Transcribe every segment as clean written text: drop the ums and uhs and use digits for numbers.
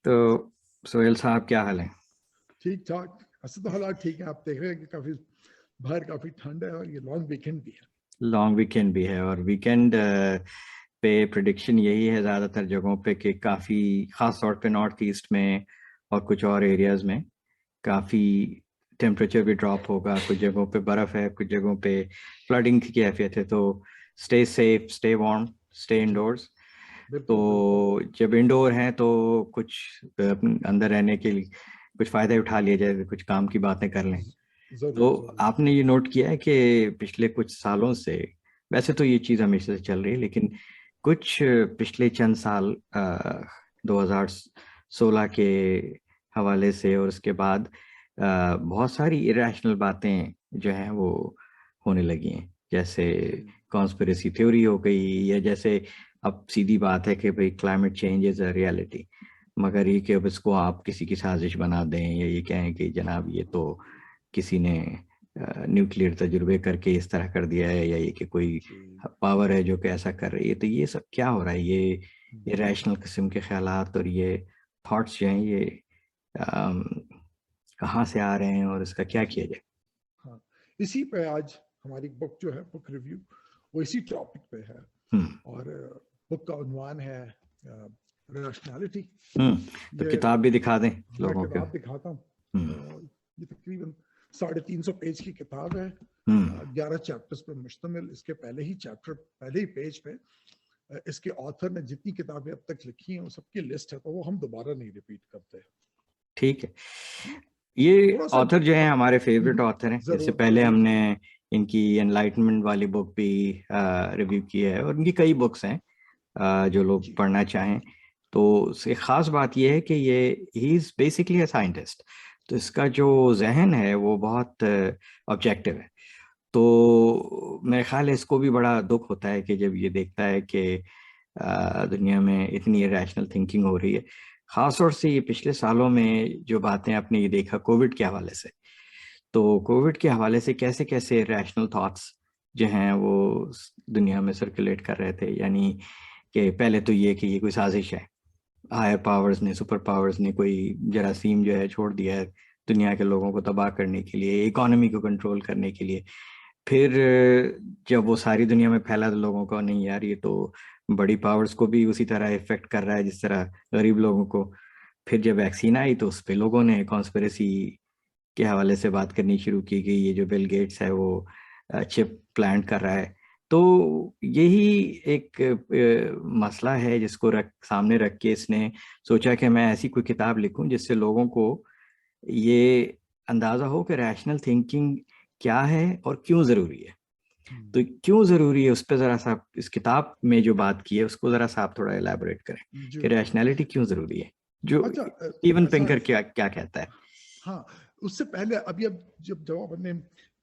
तो सोहेल साहब क्या हाल है? ठीक ठाक। ऐसे तो हालात ठीक है। आप देख रहे हैं कि काफी बाहर काफी ठंड है और ये लॉन्ग वीकेंड भी है। लॉन्ग वीकेंड भी है और वीकेंड पे प्रिडिक्शन यही है ज़्यादातर जगहों पे कि काफ़ी ख़ास तौर पे नॉर्थ ईस्ट में और कुछ और एरियाज़ में काफ़ी टेम्परेचर भी ड्रॉप होगा। कुछ जगहों पे बर्फ़ है, कुछ जगहों पे फ्लडिंग की कैफियत है। तो stay safe, stay warm, stay जी, इंडोर्स। बिल्कुल बिल्कुल। तो जब इंडोर हैं तो कुछ अंदर रहने के लिए कुछ फ़ायदे उठा लिए जाए, कुछ काम की बातें कर लें। जरूर तो जरूर। आपने ये नोट किया है कि पिछले कुछ सालों से, वैसे तो ये चीज़ हमेशा से चल रही है, लेकिन कुछ पिछले चंद साल 2016 के हवाले से और उसके बाद बहुत सारी इरेशनल बातें जो हैं वो होने लगी हैं। जैसे कॉन्स्पिरेसी थ्योरी हो गई, या जैसे अब सीधी बात है कि भाई climate change is a reality, मगर ये कि अब इसको आप किसी की साजिश बना दें या ये कहें कि जनाब ये तो किसी ने न्यूक्लियर तजुर्बे करके इस तरह कर दिया है, या ये कि कोई जी पावर है जो कि ऐसा कर रही है। तो ये सब क्या हो रहा है? ये जी। रैशनल किस्म के ख्यालात और ये थॉट्स जो हैं ये अम, कहाँ से आ रहे हैं और इसका क्या किया जाए? हाँ, इसी पे आज हमारी बुक जो है, बुक रिव्यू, वो इसी टॉपिक पे है। हम्म। और बुक का उन्वान है रैशनैलिटी। तो ये किताब भी दिखा दें मैं लोगों को। किताब दिखाता हूँ। हम्म। ये तकरीबन 350 पेज की किताब है। हम्म। 11 चैप्टर्स पर मुश्तमिल। इसके पहले ही चैप्टर, पहले ही पेज पे इसके ऑथर ने जितनी किताबें अब तक लिखी हैं वो सबकी लिस्ट है, तो वो हम दोबारा नहीं रिपीट करते। ठीक है। ये थोड़ा सा ऑथर जो है हमारे फेवरेट हम्म, ऑथर हैं। इससे जरूर पहले जरूर। हमने इनकी एनलाइटमेंट वाली बुक भी रिव्यू की है, और इनकी कई बुक्स हैं जो लोग जी पढ़ना चाहें। तो उसकी ख़ास बात यह है कि ये he is basically a scientist. तो इसका जो जहन है वो बहुत ऑब्जेक्टिव है। तो मेरे ख्याल है इसको भी बड़ा दुख होता है कि जब ये देखता है कि दुनिया में इतनी रैशनल थिंकिंग हो रही है। ख़ास तौर से ये पिछले सालों में जो बातें आपने ये देखा कोविड के हवाले से, तो कोविड के हवाले से कैसे कैसे रैशनल थॉट्स जो हैं वो दुनिया में सर्कुलेट कर रहे थे। यानी कि पहले तो ये कि ये कोई साजिश है, हायर पावर्स ने, सुपर पावर्स ने कोई जरासीम जो है छोड़ दिया है दुनिया के लोगों को तबाह करने के लिए, इकोनॉमी को कंट्रोल करने के लिए। फिर जब वो सारी दुनिया में फैला तो लोगों को, नहीं यार ये तो बड़ी पावर्स को भी उसी तरह इफेक्ट कर रहा है जिस तरह गरीब लोगों को। फिर जब वैक्सीन आई तो उस पे लोगों ने कॉन्स्पिरेसी के हवाले से बात करनी शुरू की गई, ये जो बिल गेट्स है वो चिप प्लांट कर रहा है। तो यही एक मसला है जिसको सामने रख के इसने सोचा कि मैं ऐसी कोई किताब लिखूं जिससे लोगों को ये अंदाजा हो कि रैशनल थिंकिंग क्या है और क्यों ज़रूरी है। तो क्यों ज़रूरी है उस पर ज़रा सा, इस किताब में जो बात की है उसको ज़रा सा आप थोड़ा एलैबोरेट करें जी कि जी। रैशनैलिटी क्यों ज़रूरी है, जो अच्छा, स्टीवन ऐसा पिंकर है। क्या क्या कहता है। हाँ, उससे पहले अभी अब जब आपने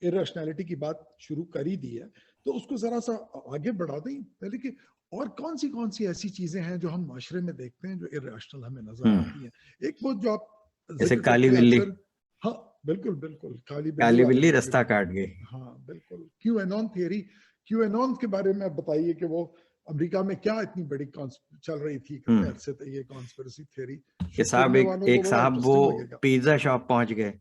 इरेशनैलिटी की बात शुरू कर ही दी है, तो उसको जरा सा आगे बढ़ा दें पहले कि और कौन सी ऐसी चीजें हैं जो हम माशरे में देखते हैं जो इरेशनल हमें नजर हम्म। आती हैं। एक वो जो आप जैसे जिक्र काली करते हैं बिल्ली। अक्सर। हाँ, बिल्कुल बिल्कुल, काली बिल्ली काली वाले बिल्ली जो भी। रास्ता काट गई। हाँ बिल्कुल, क्यू एनॉन थियरी। क्यू एनॉन के बारे में आप बताइए कि वो अमेरिका में क्या इतनी बड़ी चल रही थी कितने हम्म। अरसे तक ये कॉन्स्पिरेसी थियरी। कि साहब सुनने एक वालों को एक बड़ा साहब वो इंटरेस्टिंग लगेगा। पिज्जा शॉप पहुंच गए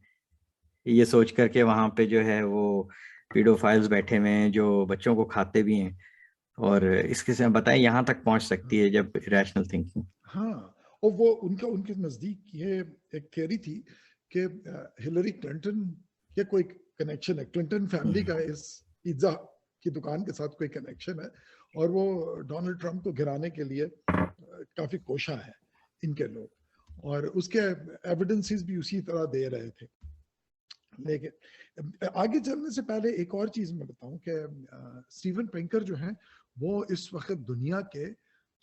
ये सोच करके वहां पे जो है वो पीडोफाइल्स बैठे हुए हैं जो बच्चों को खाते भी हैं। और इसके से बताएं यहाँ तक पहुंच सकती हाँ है जब रैशनल थिंकिंग। हाँ। और वो उनका उनके नजदीक ये एक थियरी थी कि हिलरी क्लिंटन के कोई कनेक्शन है, क्लिंटन फैमिली का इस पिज्जा की दुकान के साथ कोई कनेक्शन है, और वो डोनाल्ड ट्रंप को गिराने के लिए काफी कोशा है इनके लोग, और उसके एविडेंसेस भी उसी तरह दे रहे थे। लेकिन आगे चलने से पहले एक और चीज मैं बताऊं कि स्टीवन पिंकर जो हैं वो इस वक्त दुनिया के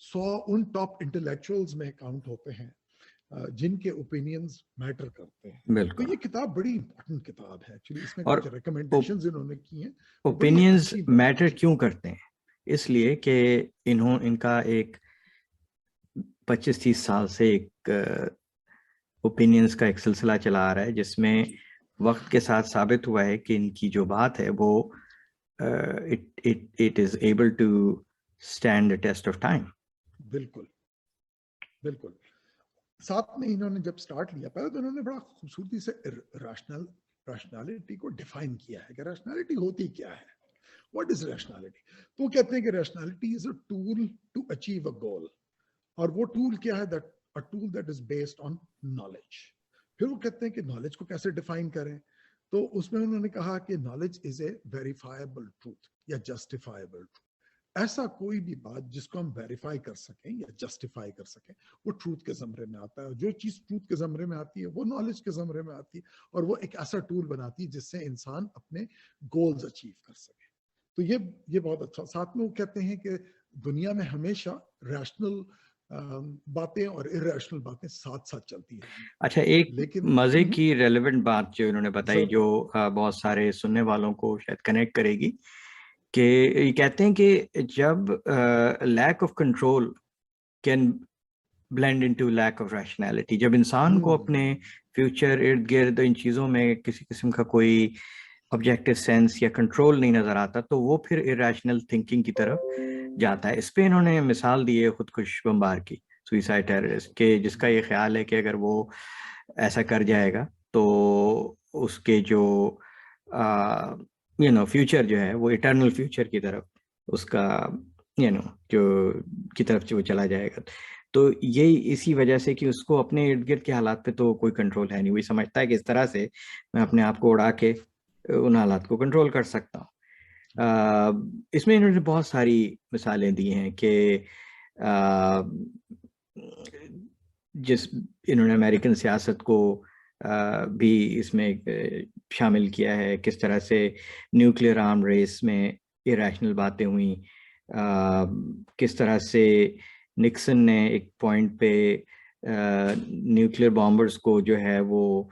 100 उन टॉप इंटेलेक्चुअल्स में काउंट होते हैं जिनके ओपिनियंस मैटर करते हैं। तो बिल्कुल। ये किताब बड़ी इंपॉर्टेंट किताब है एक्चुअली। इसमें और कुछ रिकमेंडेशंस इन्होंने की हैं, वो बड़ी ओपिनियंस अच्छी मैटर इंफॉर्मेशन। क्यों करते हैं? इसलिए कि इनका एक 25-30 साल से एक ओपिनियंस का एक सिलसिला चला आ रहा है जिसमें वक्त के साथ साबित हुआ है कि इनकी जो बात है वो it is able to stand the test of time. बिल्कुल बिल्कुल। साथ में इन्होंने जब स्टार्ट लिया, पहले तो इन्होंने बड़ा खूबसूरती से रैशनैलिटी को डिफाइन किया है कि रैशनैलिटी होती क्या है, व्हाट इज रैशनैलिटी। तो वो कहते हैं कि rationality is a tool to achieve a goal, और वो टूल क्या है, that a tool that is based on knowledge. फिर वो कहते हैं कि नॉलेज को कैसे डिफाइन करें, तो उसमें उन्होंने कहा कि नॉलेज इज ए वेरीफाएबल ट्रूथ या जस्टिफाएबल ट्रूथ। ऐसा कोई भी बात जिसको हम वेरीफाई कर सकें या जस्टिफाई कर सकें, वो ट्रूथ के ज़मरे में आता है। जो चीज़ ट्रूथ के ज़मरे में आती है वो नॉलेज के ज़मरे में आती है, और वो एक ऐसा टूल बनाती है जिससे इंसान अपने गोल्स अचीव कर सके। तो ये बहुत अच्छा। साथ में वो कहते हैं कि दुनिया में हमेशा रैशनल बातें और इरेशनल बातें साथ साथ चलती रहेंगी। अच्छा, एक लेकिन मजे की रेलेवेंट बात जो इन्होंने बताई, जो बहुत सारे सुनने वालों को शायद कनेक्ट करेगी, कि ये कहते हैं कि जब lack of control can blend into lack of rationality, जब इंसान को अपने फ्यूचर इर्द गिर्द इन चीज़ों में किसी किस्म का कोई ऑब्जेक्टिव सेंस या कंट्रोल नहीं नजर आता, तो वो फिर इरेशनल थिंकिंग की तरफ जाता है। इस पे इन्होंने मिसाल दी है खुदकुश बमबार की, सुइसाइड टेररिस्ट के, जिसका ये ख्याल है कि अगर वो ऐसा कर जाएगा तो उसके जो फ्यूचर जो है वो इटर्नल फ्यूचर की तरफ, उसका जो की तरफ जो चला जाएगा। तो ये इसी वजह से कि उसको अपने इर्द गिर्द के हालात पे तो कोई कंट्रोल है नहीं, वही समझता है कि इस तरह से मैं अपने आप को उड़ा के उन हालात को कंट्रोल कर सकता हूँ। इसमें इन्होंने बहुत सारी मिसालें दी हैं कि जिस इन्होंने अमेरिकन सियासत को भी इसमें शामिल किया है, किस तरह से न्यूक्लियर आर्म रेस में इरेशनल बातें हुई, किस तरह से निक्सन ने एक पॉइंट पे न्यूक्लियर बॉम्बर्स को जो है वो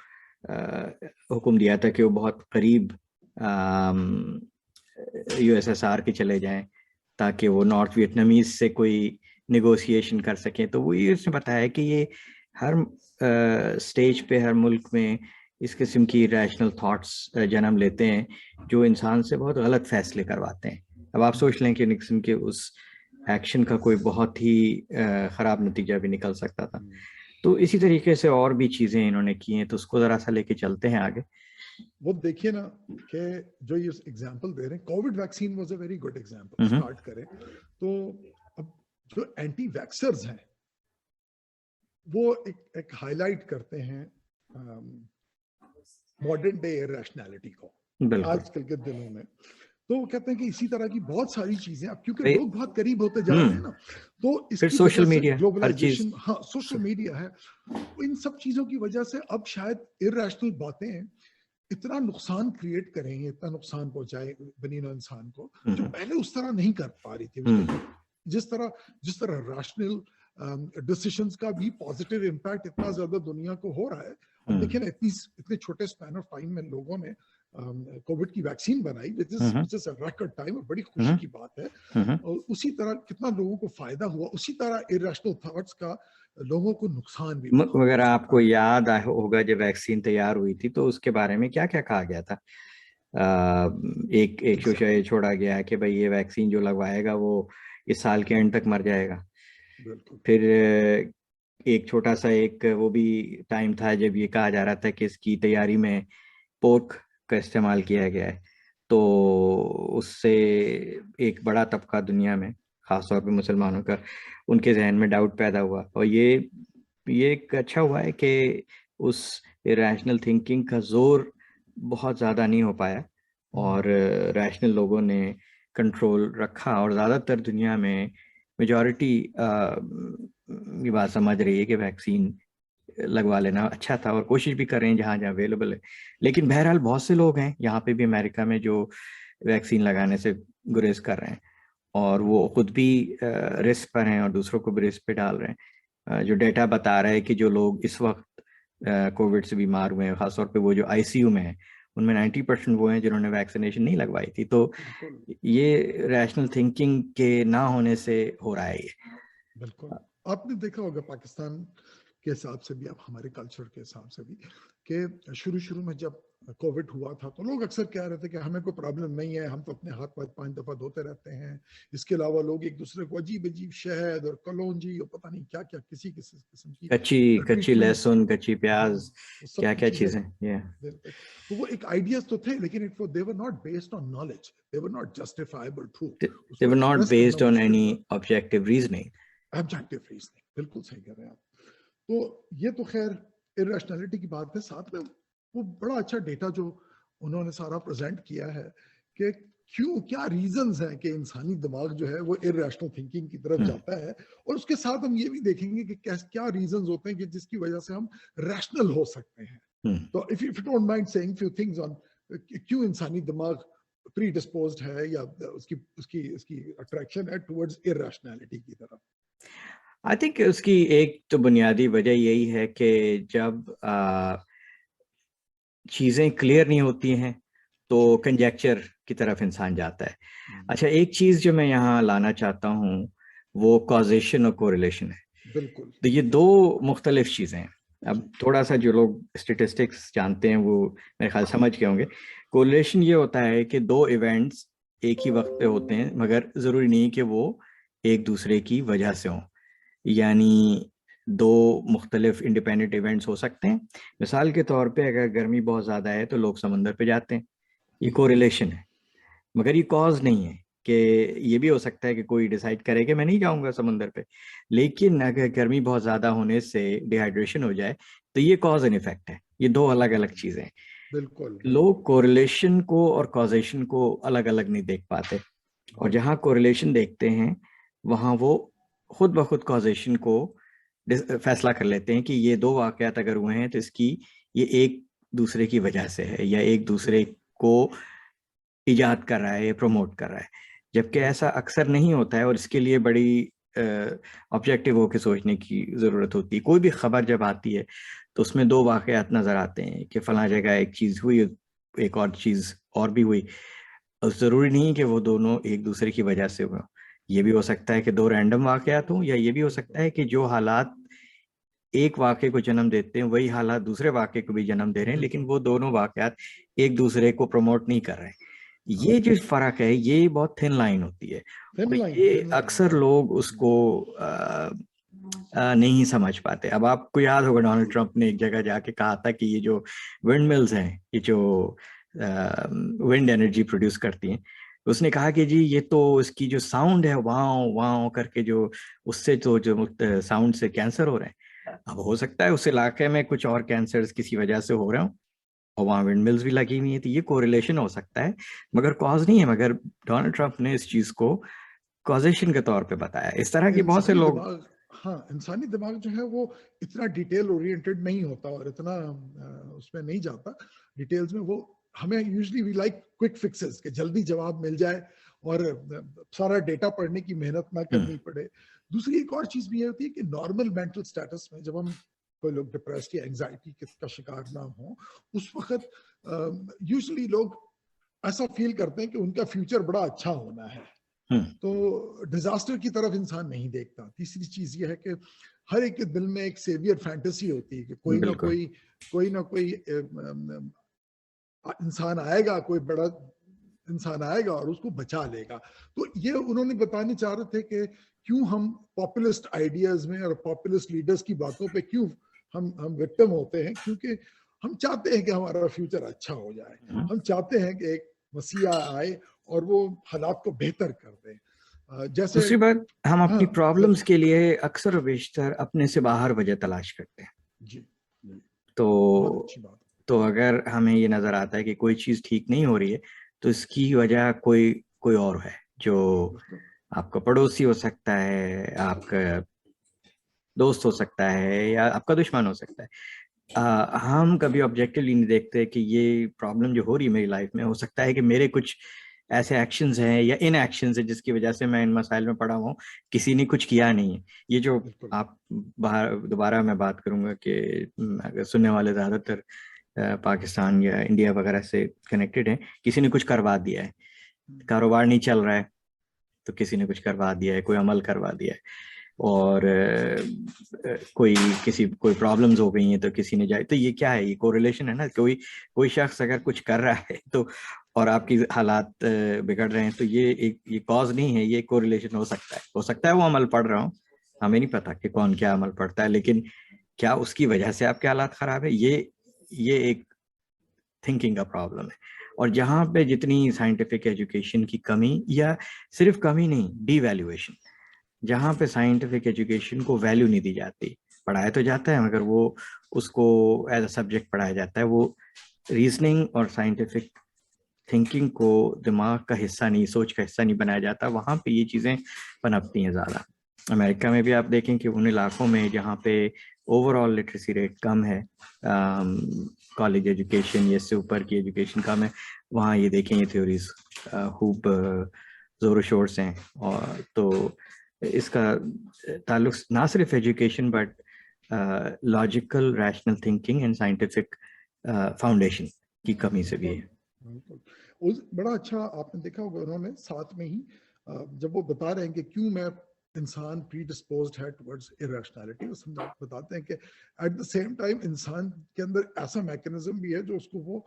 हुक्म दिया था कि वो बहुत करीब यूएसएसआर के चले जाएं ताकि वो नॉर्थ वियतनामीज से कोई नेगोशिएशन कर सकें। तो वो ये उसने बताया कि ये हर स्टेज पे, हर मुल्क में इस किस्म की रैशनल थॉट्स जन्म लेते हैं जो इंसान से बहुत गलत फैसले करवाते हैं। अब आप सोच लें कि निक्सन के उस एक्शन का कोई बहुत ही ख़राब नतीजा भी निकल सकता था। तो इसी तरीके से और भी चीज़ें इन्होंने की हैं, तो उसको ज़रा सा लेके चलते हैं आगे। वो देखिए ना कि जो ये एग्जांपल दे रहे हैं, Covid vaccine was a very good example. Start करें तो अब जो एंटी वैक्सर्स हैं वो एक हाईलाइट करते हैं मॉडर्न डे रैशनैलिटी को आजकल के दिनों में। तो वो कहते हैं कि इसी तरह की बहुत सारी चीजें, अब क्योंकि लोग बहुत करीब होते जा रहे हैं ना, तो इसकी सोशल वजह से मीडिया, ग्लोबलाइजेशन, हाँ सोशल मीडिया है, इन सब चीजों की वजह से अब शायद इरेशनल बातें इतना नुकसान क्रिएट करेंगे, इतना नुकसान पहुंचाए बनी इंसान को, जो पहले उस तरह नहीं कर पा रही थी। जिस तरह रैशनल डिसीजंस का भी पॉजिटिव इम्पैक्ट इतना ज्यादा दुनिया को हो रहा है। अब देखिए ना, इतने छोटे स्पैन ऑफ टाइम में लोगों ने कोविड की वैक्सीन बनाई, which is a record time, और बड़ी खुशी की बात है। और उसी तरह कितना लोगों को फायदा हुआ, उसी तरह इरेशनल थॉट्स का लोगों को नुकसान भी। मगर आपको याद होगा जब वैक्सीन तैयार हुई थी तो उसके बारे में क्या क्या कहा गया था। एक शोशा छोड़ा गया कि भाई ये वैक्सीन जो लगवाएगा वो इस साल के एंड तक मर जाएगा। फिर एक छोटा सा एक वो भी टाइम था जब ये कहा जा रहा था कि इसकी तैयारी में पोर्क का इस्तेमाल किया गया है। तो उससे एक बड़ा तबका दुनिया में, खासतौर पे मुसलमानों का, उनके जहन में डाउट पैदा हुआ। और ये एक अच्छा हुआ है कि उस रैशनल थिंकिंग का जोर बहुत ज़्यादा नहीं हो पाया और रैशनल लोगों ने कंट्रोल रखा, और ज़्यादातर दुनिया में मेजॉरिटी ये बात समझ रही है कि वैक्सीन लगवा लेना अच्छा था, और कोशिश भी कर रहे हैं जहाँ जहाँ अवेलेबल है। लेकिन बहरहाल बहुत से लोग हैं यहाँ पे भी अमेरिका में जो वैक्सीन लगाने से गुरेज कर रहे हैं, और वो खुद भी रिस्क पर हैं और दूसरों को भी रिस्क पे डाल रहे हैं। जो डेटा बता रहा है कि जो लोग इस वक्त कोविड से बीमार हुए हैं, खासतौर पे वो जो आईसीयू में है, उनमें 90% वो हैं जिन्होंने वैक्सीनेशन नहीं लगवाई थी। तो ये रैशनल थिंकिंग के ना होने से हो रहा है ये। बिल्कुल। आपने देखा होगा पाकिस्तान के हिसाब से भी, अब हमारे कल्चर के हिसाब से भी, कि शुरू में जब कोविड हुआ था तो लोग अक्सर कह रहे थे कि हमें कोई प्रॉब्लम नहीं है, हम तो अपने हाथ पाँच 5 दफा धोते रहते हैं। इसके अलावा लोग एक दूसरे को अजीब अजीब शहद और कलौंजी और पता नहीं क्या क्या किसी किस्म की कच्ची ट्रीटमेंट्स, लहसुन, कच्ची प्याज, हाँ, वो सब क्या की क्या चीजें चीजें, ये देते। तो वो एक आइडियाज तो थे, लेकिन it they were not based on knowledge, they were not justifiable truth, they उसको were not एक्सप्रेस करना based on मुश्किल any था। objective reasoning. ऑब्जेक्टिव रीजनिंग, बिल्कुल सही कह रहे हैं आप। तो ये तो खैर इरेशनैलिटी की बात है। साथ में वो बड़ा अच्छा डेटा जो उन्होंने सारा प्रेजेंट किया है कि क्यों, क्या रीजंस हैं कि इंसानी दिमाग जो है वो इरेशनल थिंकिंग की तरफ जाता है, और उसके साथ हम ये भी देखेंगे कि क्या रीजंस होते हैं कि जिसकी वजह से हम रैशनल हो सकते हैं। तो if you don't mind saying few things on क्यों इंसानी दिमाग प्रीडिस्पोज्ड है या उसकी उसकी उसकी अट्रैक्शन है टुवर्ड्स इरेशनैलिटी की तरफ। आई थिंक उसकी एक तो बुनियादी वजह यही है कि जब चीजें क्लियर नहीं होती हैं तो कंजेक्चर की तरफ इंसान जाता है। अच्छा, एक चीज जो मैं यहाँ लाना चाहता हूँ वो कॉजेशन और कोरिलेशन है। बिल्कुल, तो ये दो मुख्तलिफ चीजें हैं। अब थोड़ा सा जो लोग स्टेटिस्टिक्स जानते हैं वो मेरे ख्याल समझ के होंगे। कोरिलेशन ये होता है कि दो इवेंट्स एक ही वक्त पे होते हैं, मगर जरूरी नहीं कि वो एक दूसरे की वजह से हों। यानी दो मुख्तलिफ इंडिपेंडेंट इवेंट्स हो सकते हैं। मिसाल के तौर पे अगर गर्मी बहुत ज़्यादा है तो लोग समंदर पे जाते हैं, ये कोरिलेशन है, मगर ये कॉज नहीं है। कि ये भी हो सकता है कि कोई डिसाइड करे कि मैं नहीं जाऊंगा समंदर पे, लेकिन अगर गर्मी बहुत ज़्यादा होने से डिहाइड्रेशन हो जाए तो ये कॉज एंड इफेक्ट है, ये दो अलग अलग चीज़ें हैं। बिल्कुल, लोग कोरिलेशन को और कॉजेशन को अलग अलग नहीं देख पाते, और जहाँ कोरिलेशन देखते हैं वहाँ वो खुद ब खुद कॉजेशन को फैसला कर लेते हैं कि ये दो वाकयात अगर हुए हैं तो इसकी ये एक दूसरे की वजह से है या एक दूसरे को इजाद कर रहा है या प्रमोट कर रहा है, जबकि ऐसा अक्सर नहीं होता है। और इसके लिए बड़ी ऑब्जेक्टिव होकर सोचने की ज़रूरत होती है। कोई भी खबर जब आती है तो उसमें दो वाकयात नज़र आते हैं कि फला जगह एक चीज़ हुई, एक और चीज़ और भी हुई। और ज़रूरी नहीं कि वो दोनों एक दूसरे की वजह से हुए। ये भी हो सकता है कि दो रैंडम वाकयात हों, या ये भी हो सकता है कि जो हालात एक वाक़े को जन्म देते हैं वही हालात दूसरे वाक़े को भी जन्म दे रहे हैं, लेकिन वो दोनों वाकयात एक दूसरे को प्रमोट नहीं कर रहे हैं। ये जो फर्क है ये बहुत थिन लाइन होती है, और ये अक्सर लोग उसको नहीं समझ पाते। अब आपको याद होगा डोनाल्ड ट्रंप ने एक जगह जाके कहा था कि ये जो विंड मिल्स हैं, ये जो विंड एनर्जी प्रोड्यूस करती हैं, उसने कहा कि जी ये तो इसकी जो साउंड है वाव वाव करके, जो उससे तो जो साउंड से कैंसर हो रहे हैं। अब हो सकता है उस इलाके में कुछ और कैंसर किसी वजह से हो रहे हो और वहाँ विंड मिल्स भी लगी हुई है, तो ये कोरिलेशन हो सकता है मगर कॉज नहीं है। मगर डोनाल्ड ट्रंप ने इस चीज को कॉजेशन के तौर पे बताया। इस तरह के बहुत से इंसानी लोग, दिमाग, हाँ, इंसानी दिमाग जो है वो इतना डिटेल ओरिएंटेड नहीं होता और इतना उसमें नहीं जाता डिटेल्स में। वो हमें usually we like quick fixes, कि जल्दी जवाब मिल जाए और सारा डेटा पढ़ने की मेहनत ना करनी पड़े। दूसरी एक और चीज भी ये होती है कि नॉर्मल मेंटल स्टेटस में जब हम, कोई लोग डिप्रेस्ड या एंजाइटी का शिकार ना हो, उस वक्त यूजुअली लोग ऐसा फील करते हैं कि उनका फ्यूचर बड़ा अच्छा होना है, तो डिजास्टर की तरफ इंसान नहीं देखता। तीसरी चीज ये है कि हर एक के दिल में एक सेवियर फैंटेसी होती है कि कोई ना कोई इंसान आएगा, कोई बड़ा इंसान आएगा और उसको बचा लेगा। तो ये उन्होंने बताने चाह रहे थे कि क्यों हम पॉपुलिस्ट आइडियाज में और पॉपुलिस्ट लीडर्स की बातों पे क्यों हम विक्टिम होते हैं, क्योंकि हम चाहते हैं कि हमारा फ्यूचर अच्छा हो जाए। हम चाहते हैं कि एक मसीहा आए और वो हालात को बेहतर कर दे। जैसे दूसरी बात, हम अपनी हाँ, प्रॉब्लम्स के लिए अक्सर बेशतर अपने से बाहर वजह तलाश करते हैं। जी, जी, बहुत तो अच्छी बात। तो अगर हमें ये नजर आता है कि कोई चीज ठीक नहीं हो रही है तो इसकी वजह कोई कोई और है, जो आपका पड़ोसी हो सकता है, आपका दोस्त हो सकता है, या आपका दुश्मन हो सकता है। हम कभी ऑब्जेक्टिवली नहीं देखते कि ये प्रॉब्लम जो हो रही है मेरी लाइफ में, हो सकता है कि मेरे कुछ ऐसे एक्शंस हैं या इन एक्शंस है जिसकी वजह से मैं इन मसाइल में पड़ा हूँ, किसी ने कुछ किया नहीं है। ये जो आप बाहर दोबारा मैं बात करूंगा कि अगर सुनने वाले ज्यादातर पाकिस्तान या इंडिया वगैरह से कनेक्टेड हैं, किसी ने कुछ करवा दिया है, कारोबार नहीं चल रहा है तो किसी ने कुछ करवा दिया है, कोई अमल करवा दिया है। और कोई प्रॉब्लम्स हो गई हैं तो किसी ने जाए, तो ये क्या है, ये कोरिलेशन है ना। कोई शख्स अगर कुछ कर रहा है तो और आपकी हालात बिगड़ रहे हैं, तो ये कॉज नहीं है, ये कोरिलेशन हो सकता है वो अमल पढ़ रहा हूँ, हमें नहीं पता कि कौन क्या अमल पढ़ता है, लेकिन क्या उसकी वजह से आपके हालात खराब है, ये एक थिंकिंग का प्रॉब्लम है। और जहाँ पे जितनी साइंटिफिक एजुकेशन की कमी, या सिर्फ कमी नहीं, डीवैल्यूएशन, जहाँ पे साइंटिफिक एजुकेशन को वैल्यू नहीं दी जाती, पढ़ाया तो जाता है मगर वो उसको एज अ सब्जेक्ट पढ़ाया जाता है, वो रीजनिंग और साइंटिफिक थिंकिंग को दिमाग का हिस्सा नहीं, सोच का हिस्सा नहीं बनाया जाता, वहाँ पे ये चीज़ें पनपती हैं ज़्यादा। अमेरिका में भी आप देखें कि उन इलाकों में जहाँ पे ओवरऑल लिटरेसी रेट कम है, कॉलेज एजुकेशन या इससे ऊपर की एजुकेशन कम है, वहाँ ये देखें ये थ्योरीज खूब ज़ोर शोर से हैं। और तो इसका ताल्लुक ना सिर्फ education but logical rational thinking and scientific foundation की कमी से भी है। उस बड़ा अच्छा आपने देखा होगा, उन्होंने साथ में ही जब वो बता रहे हैं कि क्यों मैं इंसान प्रीडिस्पोज्ड है टुवर्ड्स इरेशनैलिटी, वो समझा बताते हैं कि एट द सेम टाइम इंसान के अंदर ऐसा मैकेनिज्म भी है जो उसको वो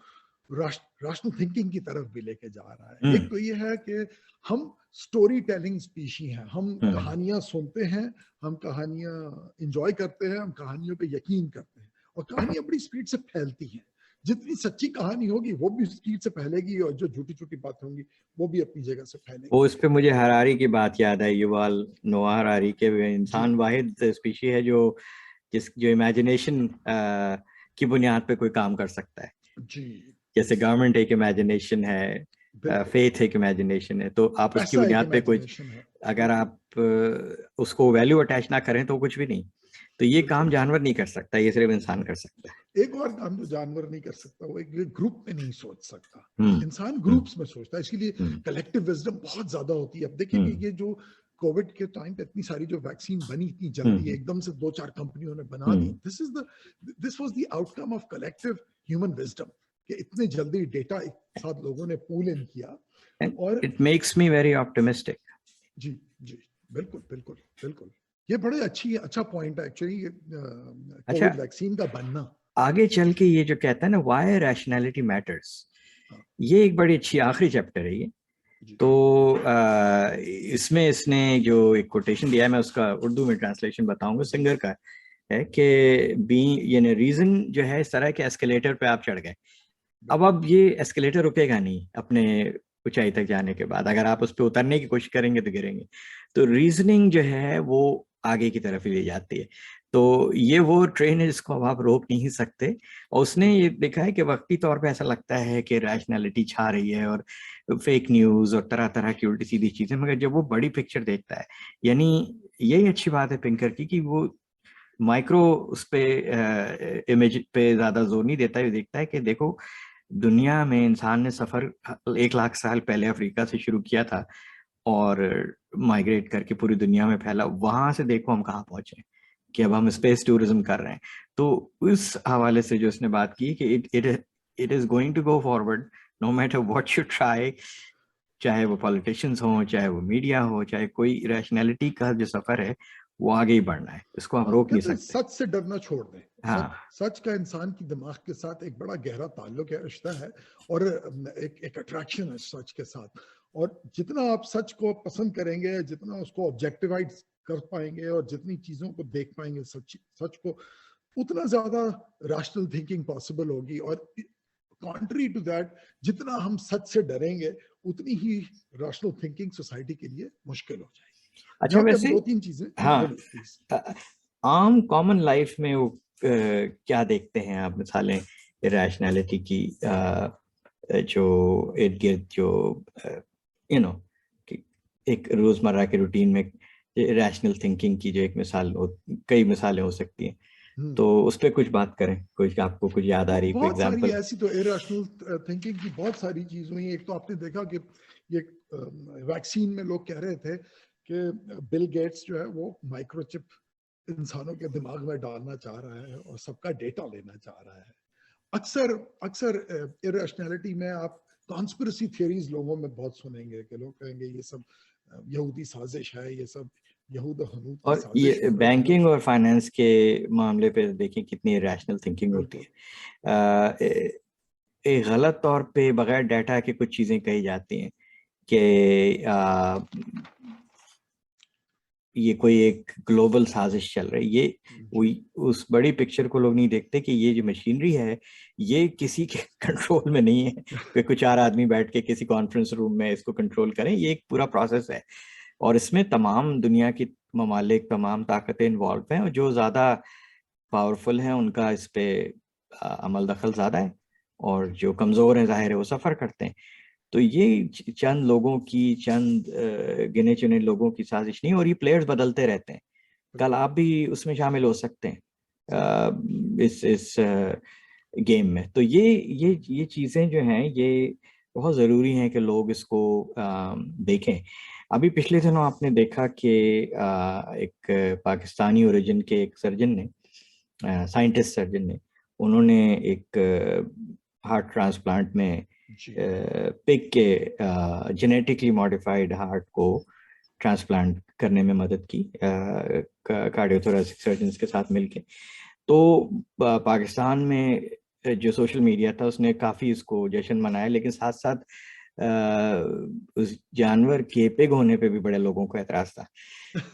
राशनल थिंकिंग की तरफ भी लेके जा रहा है। एक तो ये है कि हम स्टोरी टेलिंग स्पीशी हैं, हम कहानियां सुनते हैं, हम कहानियां इंजॉय करते हैं, हम कहानियों पे यकीन करते हैं, और कहानियां बड़ी स्पीड से फैलती हैं। जितनी सच्ची कहानी होगी वो भी स्पीड से फैलेगी, और जो झूठी झूठी बातें होंगी वो भी अपनी जगह से फैलेगी। वो इस पे मुझे हरारी की बात याद है, युval नोआ हरारी के, इंसान वाहिद स्पीशी है जो इमेजिनेशन की बुनियाद पे कोई काम कर सकता है। जी, जैसे गवर्नमेंट एक इमेजिनेशन है, फेथ एक इमेजिनेशन है, तो आप उसकी पैसा एक बुनियाद पे कोई, इमेजिनेशन है। अगर आप उसको वैल्यू अटैच ना करें तो कुछ भी नहीं। तो ये काम जानवर नहीं कर सकता, ये सिर्फ इंसान कर सकता है। एक और काम जो जानवर नहीं कर सकता, वो एक ग्रुप में नहीं सोच सकता। हम्म इंसान ग्रुप्स में सोचता है, इसलिए हम्म कलेक्टिव विजडम बहुत ज्यादा होती है। अब देखिए कि ये जो कोविड के टाइम पे इतनी सारी जो वैक्सीन बनी इतनी जल्दी, एकदम से 2-4 कंपनियों ने बना दी, this was the outcome of collective human wisdom, कि इतने जल्दी डेटा एक साथ लोगों ने पूल इन किया। and और it makes me very optimistic. जी जी, बिल्कुल बिल्कुल बिल्कुल, ये बड़े अच्छा पॉइंट है एक्चुअली, अच्छा, कोविड वैक्सीन का बनना। आगे चल के ये जो कहता है ना व्हाई रैशनैलिटी मैटर्स, ये एक बड़ी अच्छी आखिरी चैप्टर है ये। तो इसमें इसने जो एक कोटेशन दिया है, मैं उसका उर्दू में ट्रांसलेशन बताऊंगा, सिंगर का है कि बी यानी रीजन जो है, इस तरह के एस्केलेटर पे आप चढ़ गए, अब ये एस्केलेटर रुकेगा नहीं अपने ऊंचाई तक जाने के बाद, अगर आप उस पर उतरने की कोशिश करेंगे तो गिरेंगे। तो रीजनिंग जो है वो आगे की तरफ ही ले जाती है। तो ये वो ट्रेन है जिसको अब आप रोक नहीं सकते। और उसने ये देखा है कि वक्ती तौर पे ऐसा लगता है कि रैशनैलिटी छा रही है और फेक न्यूज और तरह तरह की उल्टी सीधी चीजें, मगर जब वो बड़ी पिक्चर देखता है, यानी यही अच्छी बात है पिंकर की कि वो माइक्रो उस पे इमेज पे ज्यादा जोर नहीं देता है, देखता है कि देखो दुनिया में इंसान ने सफर 1 लाख साल पहले अफ्रीका से शुरू किया था और माइग्रेट करके पूरी दुनिया में फैला, वहां से देखो हम कहाँ पहुंचे कि अब हम स्पेस टूरिज्म कर रहे हैं। तो उस हवाले से जो उसने बात की कि it is going to go forward no matter what you try, चाहे वो पॉलिटिशियंस हो, चाहे वो मीडिया हो, चाहे कोई, रैशनैलिटी का जो सफर है वो आगे ही बढ़ना है, इसको हम रोक नहीं कहते हैं सकते। सच से डरना छोड़ दें। हाँ सच का इंसान की दिमाग के साथ एक बड़ा गहरा ताल्लुक है, रिश्ता है, और एक अट्रैक्शन है सच के साथ। और जितना आप सच को पसंद करेंगे, जितना उसको ऑब्जेक्टिवाइज कर पाएंगे, और जितनी चीजों को देख पाएंगे सच को, उतना ज्यादा रैशनल थिंकिंग पॉसिबल होगी। और कॉन्ट्री टू दैट, जितना हम सच से डरेंगे, उतनी ही रैशनल थिंकिंग सोसाइटी के लिए मुश्किल हो जाएगी। अच्छा, यहाँ पे वैसे 2-3 चीजें, हाँ हाँ, बोलिए प्लीज। आम कॉमन लाइफ में वो क्या देखते हैं आप मिसालें रैशनैलिटी की, जो इर्द गिर्द जो यू नो कि एक रोजमर्रा के रूटीन में रैशनल थिंकिंग की जो एक मिसाल हो, कई मिसालें हो सकती हैं, तो उस पर कुछ बात करें, कुछ आपको कुछ याद आ रही, कोई बहुत सारी एग्जांपल? ऐसी तो इरेशनल थिंकिंग की बहुत सारी चीज हुई। एक तो आपने देखा कि ये वैक्सीन में लोग कह रहे थे कि बिल गेट्स जो है वो माइक्रोचिप इंसानों के दिमाग में डालना चाह रहा है और सबका डेटा लेना चाह रहा है। अक्सर अक्सर इरेशनैलिटी में आप कॉन्स्पिरेसी थियरीज लोगों में बहुत सुनेंगे कि लोग कहेंगे ये सब यहूदी साजिश है, ये सब यहूद और हनूद की और साजिश ये हो रही है। बैंकिंग और फाइनेंस के मामले पे देखिए कितनी रैशनल थिंकिंग होती है। एक गलत तौर पे बगैर डाटा के कुछ चीजें कही जाती हैं कि ये कोई एक ग्लोबल साजिश चल रही है। ये उस बड़ी पिक्चर को लोग नहीं देखते कि ये जो मशीनरी है ये किसी के कंट्रोल में नहीं है कि कुछ 4 आदमी बैठ के किसी कॉन्फ्रेंस रूम में इसको कंट्रोल करें। ये एक पूरा प्रोसेस है और इसमें तमाम दुनिया की ममालिक, तमाम ताकतें इन्वॉल्व हैं और जो ज़्यादा पावरफुल हैं उनका इस पे अमल दखल ज़्यादा है और जो कमज़ोर हैं ज़ाहिर है वो सफ़र करते हैं। तो ये चंद लोगों की, चंद गिने चुने लोगों की साजिश नहीं, और ये प्लेयर्स बदलते रहते हैं। कल आप भी उसमें शामिल हो सकते हैं इस गेम में। तो ये चीज़ें जो हैं ये बहुत ज़रूरी हैं कि लोग इसको देखें। अभी पिछले दिनों आपने देखा कि एक पाकिस्तानी ओरिजिन के एक सर्जन ने, साइंटिस्ट सर्जन ने, उन्होंने एक हार्ट ट्रांसप्लांट में पिग के जेनेटिकली मॉडिफाइड हार्ट को ट्रांसप्लांट करने में मदद की कार्डियोथोरेसिक सर्जन्स के साथ मिलके। तो पाकिस्तान में जो सोशल मीडिया था उसने काफ़ी इसको जश्न मनाया, लेकिन साथ साथ उस जानवर के पिग होने पे भी बड़े लोगों को एतराज़ था।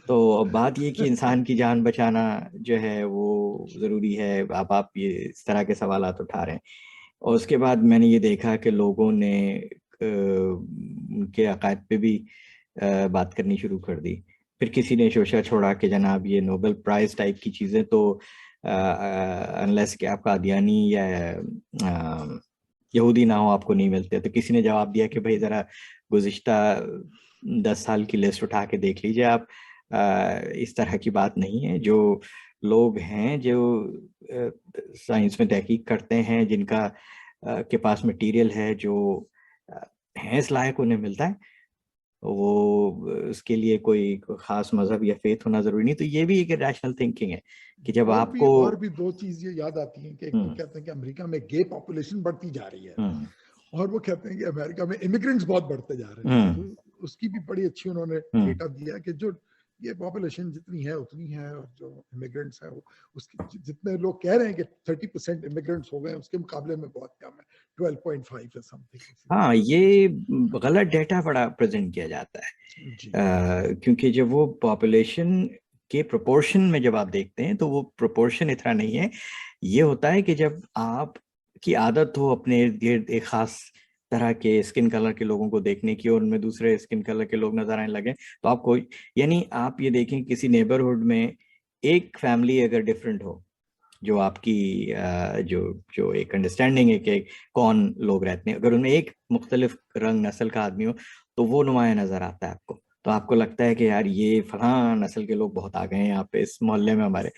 तो अब बात ये कि इंसान की जान बचाना जो है वो ज़रूरी है। अब आप ये इस तरह के सवालात उठा रहे हैं और उसके बाद मैंने ये देखा कि लोगों ने उनके अकायद पे भी बात करनी शुरू कर दी। फिर किसी ने शोशा छोड़ा कि जनाब ये नोबेल प्राइज़ टाइप की चीज़ें तो अनलेस कि आप कादियानी या यहूदी ना हो आपको नहीं मिलते। तो किसी ने जवाब दिया कि भाई ज़रा गुज़िश्ता 10 साल की लिस्ट उठा के देख लीजिए आप, इस तरह की बात नहीं है। जो लोग हैं जो साइंस में तहकीक करते हैं, जिनका के पास मटेरियल है, जो हैं इस लायक, उन्हें मिलता है। वो उसके लिए कोई खास मजहब या फेथ होना जरूरी नहीं। तो ये भी एक रैशनल थिंकिंग है कि जब आपको और भी दो चीजें याद आती हैं कि एक तो कहते हैं कि अमेरिका में गे पॉपुलेशन बढ़ती जा रही है और वो कहते हैं कि अमेरिका में इमिग्रेंट्स बहुत बढ़ते जा रहे हैं। तो उसकी भी बड़ी अच्छी उन्होंने डेटा दिया कि जो ये पॉपुलेशन जितनी है उतनी है और जो इमिग्रेंट्स है वो उसकी जितने लोग कह रहे हैं कि 30% इमिग्रेंट्स हो गए उसके मुकाबले में बहुत कम है, 12.5 है समथिंग। हाँ, ये गलत डेटा बड़ा प्रेजेंट किया जाता है क्योंकि जब वो पॉपुलेशन के प्रोपोर्शन में जब आप देखते हैं तो वो प्रोपोर्शन इतना नहीं है। ये होता है कि जब आप की आदत हो अपने इर्द गिर्द एक खास तरह के स्किन कलर के लोगों को देखने की और उनमें दूसरे स्किन कलर के लोग नजर आने लगे, तो आपको, यानी आप ये देखें किसी नेबरहुड में एक फैमिली अगर डिफरेंट हो, जो आपकी जो जो एक अंडरस्टैंडिंग है कि कौन लोग रहते हैं, अगर उनमें एक मुख्तलिफ रंग नस्ल का आदमी हो तो वो नुमाया नजर आता है आपको। तो आपको लगता है कि यार ये फलां नस्ल के लोग बहुत आ गए हैं यहाँ पे इस मोहल्ले में हमारे।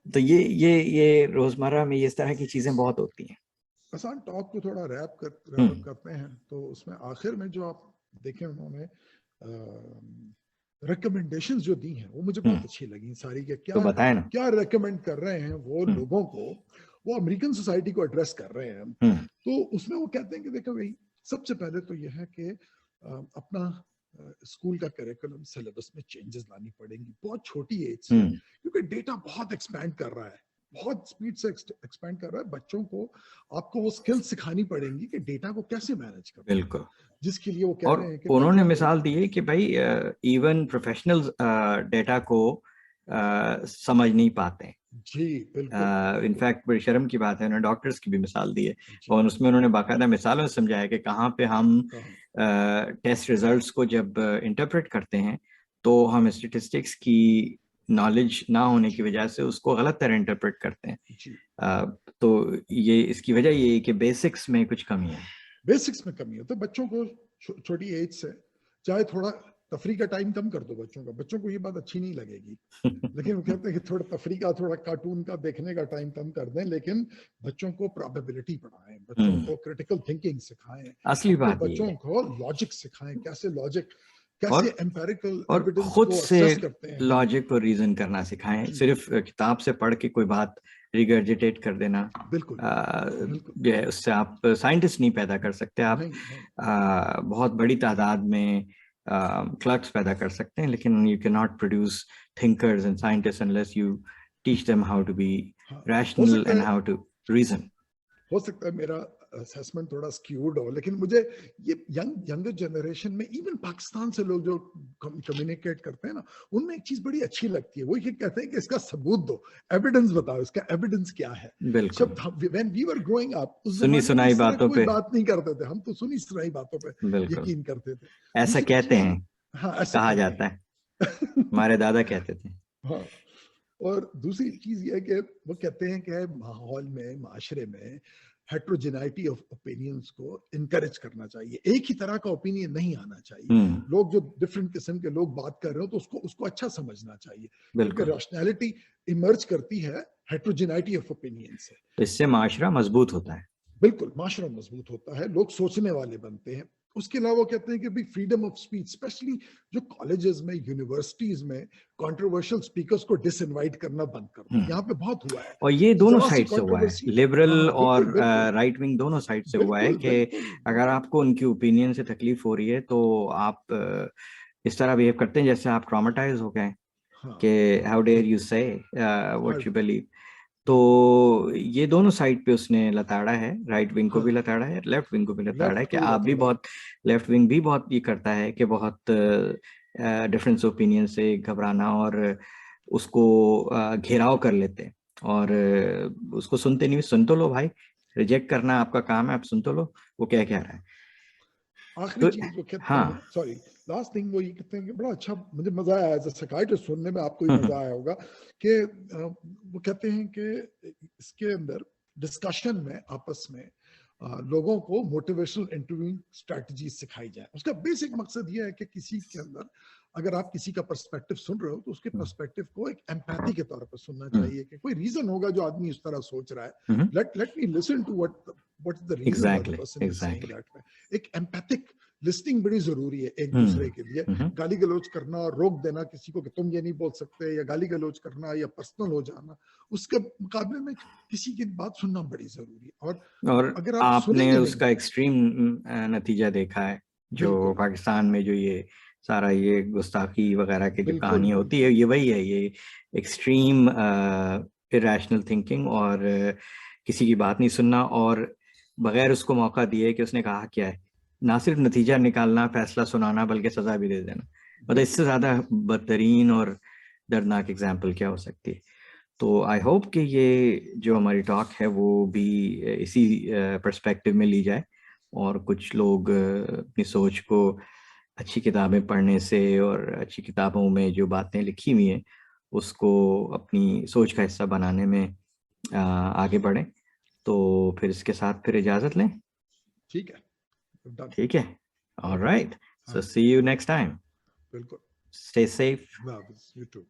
तो ये रोजमर्रा में इस तरह की चीजें बहुत होती हैं। आसान टॉक को थोड़ा रैप करते हैं तो उसमें आखिर में जो आप देखें उन्होंने रिकमेंडेशंस जो दी हैं वो मुझे बहुत अच्छी लगी सारी के। क्या तो बताएं ना, क्या रिकमेंड कर रहे हैं वो लोगों को, वो अमेरिकन सोसाइटी को एड्रेस कर रहे हैं। तो उसमें वो कहते हैं कि देखो भाई सबसे पहले तो यह है कि अपना स्कूल का करिकुलम सिलेबस में चेंजेस लानी पड़ेंगी बहुत छोटी एज से, क्योंकि डेटा बहुत एक्सपैंड कर रहा है, बहुत स्पीड से एक्सपैंड कर रहा है। बच्चों को आपको वो स्किल्स सिखानी पड़ेंगी कि डेटा को कैसे मैनेज करना। बिल्कुल, जिसके लिए वो कह रहे हैं कि उन्होंने मिसाल दी है कि भाई इवन प्रोफेशनल्स डेटा को समझ नहीं पाते। जी बिल्कुल। इनफैक्ट बड़ी शर्म की बात है, उन्होंने डॉक्टर्स की भी मिसाल दी है और उसमें उन्होंने बाकायदा मिसालों से समझाया कि कहाँ पे हम टेस्ट रिजल्ट्स को जब इंटरप्रेट करते हैं तो हम स्टेटिस्टिक्स की नॉलेज ना होने की वजह से उसको गलत तरह इंटरप्रेट करते हैं। तो ये इसकी वजह ये है कि बेसिक्स में कुछ कमी है। बेसिक्स में कमी है तो बच्चों को छोटी एज से चाहे थोड़ा तफरी का टाइम कम कर दो बच्चों का, बच्चों को ये बात अच्छी नहीं लगेगी लेकिन वो कहते हैं कि थोड़ा तफरी का, थोड़ा कार्टून का देखने का टाइम कम कर दें, लेकिन बच्चों को प्रोबेबिलिटी पढ़ाएं, बच्चों को क्रिटिकल थिंकिंग सिखाएं, असली बात बच्चों को लॉजिक सिखाएं, कैसे लॉजिक, कैसे और एम्पेरिकल और एविडेंस खुद को से असेस करते हैं। लॉजिक और रीजन करना सिखाएं। सिर्फ किताब से पढ़ के कोई बात रिगर्जिटेट कर देना, बिल्कुल जो है उससे आप साइंटिस्ट नहीं पैदा कर सकते। आप बहुत बड़ी तादाद में क्लर्क्स पैदा कर सकते हैं, लेकिन you can not produce thinkers and scientist unless you teach them how to be हाँ, rational and how to reason. हो सकता है मेरा असेसमेंट थोड़ा स्क्यूड हो, लेकिन मुझे ये यंगर जनरेशन में इवन पाकिस्तान से लोग जो कम्युनिकेट करते हैं ना, उनमें एक चीज बड़ी अच्छी लगती है, वो ये कहते हैं कि इसका सबूत दो, एविडेंस बताओ, इसका एविडेंस क्या है। बिल्कुल, when we were growing up, उस सुनी जमाने में सुनाई इस तरह बातों कोई पे, बात नहीं करते थे, हम तो सुनी सुनाई बातों पे बिल्कुल यकीन करते थे। ऐसा दूसरी कहते चीज, हैं, हाँ ऐसा कहा कहते जाता है, हैं हमारे दादा कहते थे। हाँ, और दूसरी चीज ये है कि वो कहते हैं कि माहौल में, माशरे में हेट्रोजेनाइटी ऑफ ओपिनियंस को इनकरेज करना चाहिए, एक ही तरह का ओपिनियन नहीं आना चाहिए। लोग जो डिफरेंट किस्म के लोग बात कर रहे हो तो उसको अच्छा समझना चाहिए, क्योंकि बिल्कुल, रैशनैलिटी इमर्ज करती है हेट्रोजेनाइटी ऑफ ओपिनियन से। तो इससे माशरा मजबूत होता है। बिल्कुल, माशरा मजबूत होता है, लोग सोचने वाले बनते हैं। उसके अलावा कहते हैं कि भाई फ्रीडम ऑफ स्पीच, स्पेशली जो कॉलेजेस में, यूनिवर्सिटीज में कंट्रोवर्शियल स्पीकर्स को डिसइनवाइट करना बंद कर दो। यहाँ पे बहुत हुआ है, और ये दोनों जरा सी साइड से हुआ है, कंट्रोवर्सी। लिबरल हाँ और बिल्कुल बिल्कुल राइट विंग दोनों साइड से हुआ है बिल्कुल कि बिल्कुल अगर बिल्कुल। आपको उनकी ओपिनियन से तकलीफ हो रही है तो आप इस तरह बिहेव करते हैं जैसे आप ट्रॉमेटाइज हो गए हाँ कि हाउ डेयर यू से व्हाट यू बिलीव। तो ये दोनों साइड पे उसने लताड़ा है, राइट विंग को हाँ, भी लताड़ा है, लेफ्ट विंग को भी लताड़ा है, लेफ्ट कि को भी आप भी लताड़ा है। बहुत, लेफ्ट विंग भी बहुत ये करता है कि बहुत डिफरेंस ओपिनियन से घबराना और उसको घेराव कर लेते हैं और उसको सुनते नहीं, सुन तो लो भाई, रिजेक्ट करना आपका काम है, आप सुन तो लो वो क्या कह रहा है। आखिरी तो चीज वो कहते हाँ, हैं, सॉरी लास्ट थिंग, वो ये कहते हैं कि बड़ा अच्छा, मुझे मजा आया एज अ साइकियाट्रिस्ट सुनने में, आपको भी मजा आया होगा कि वो कहते हैं कि इसके अंदर डिस्कशन में आपस में लोगों को मोटिवेशनल इंटरव्यूइंग स्ट्रेटजी सिखाई जाए। उसका बेसिक मकसद ये है कि किसी के अंदर, अगर आप किसी का पर्सपेक्टिव सुन रहे हो तो उसके पर्सपेक्टिव को एक एम्पैथी के तौर पर सुनना चाहिए, कि कोई रीजन होगा जो आदमी इस तरह सोच रहा है, let me listen to what is the reason why the person is saying that way. एक एम्पैथिक लिस्टिंग बड़ी जरूरी है एक दूसरे के लिए। गाली गलौज करना और रोक देना किसी को कि तुम ये नहीं बोल सकते, या गाली गलौज करना या पर्सनल हो जाना, उसके मुकाबले में किसी की बात सुनना बड़ी जरूरी है। और अगर आप आपने सुनेंगे नहीं, उसका एक्सट्रीम नतीजा देखा है जो बिल्कुल पाकिस्तान में, जो ये सारा ये गुस्ताखी वगैरह की जो बिल्कुल कहानी होती है, बिल्कुल ये वही है, ये एक्सट्रीम इरेशनल थिंकिंग और किसी की बात नहीं सुनना और बगैर उसको मौका दिए कि उसने कहा क्या है, ना सिर्फ नतीजा निकालना, फैसला सुनाना, बल्कि सजा भी दे देना। मतलब इससे बिल्कुल ज्यादा बदतरीन और दर्दनाक एग्जाम्पल क्या हो सकती है। तो आई होप कि ये जो हमारी टॉक है वो भी इसी पर्सपेक्टिव में ली जाए और कुछ लोग अपनी सोच को अच्छी किताबें पढ़ने से और अच्छी किताबों में जो बातें लिखी हुई हैं उसको अपनी सोच का हिस्सा बनाने में आगे बढ़ें। तो फिर इसके साथ फिर इजाज़त लें। ठीक है, डन। ठीक है, ओके, ऑलराइट, हाँ सो जी, सी यू नेक्स्ट टाइम, बिल्कुल। Stay safe. You to.